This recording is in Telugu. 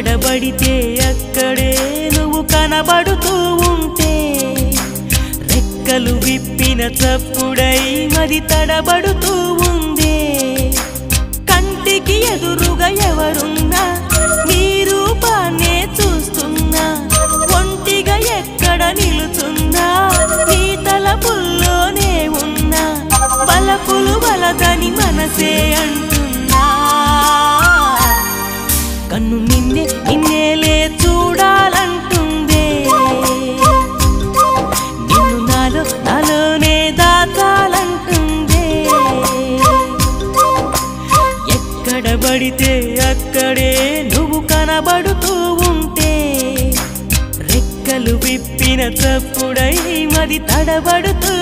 ఎక్కడబడితే అక్కడే నువ్వు కనబడుతూ ఉంటే రెక్కలు విప్పిన చప్పుడై మది తడబడుతూ ఉందే కంటికి ఎదురుగా ఎవరున్నా నీ రూపాన్నే చూస్తున్నా ఒంటిగా ఎక్కడ నిలుచున్నా నీ తలపుల్లోనే ఉన్నా బలపులు వలదని మనసే అంటున్నా కన్ను నిన్నేలే చూడాలంటుందే నిన్ను నాలోనే దాచాలంటుందే ఎక్కడబడితే అక్కడే నువ్వు కనబడుతూ ఉంటే రెక్కలు విప్పిన చప్పుడై మది తడబడుతూ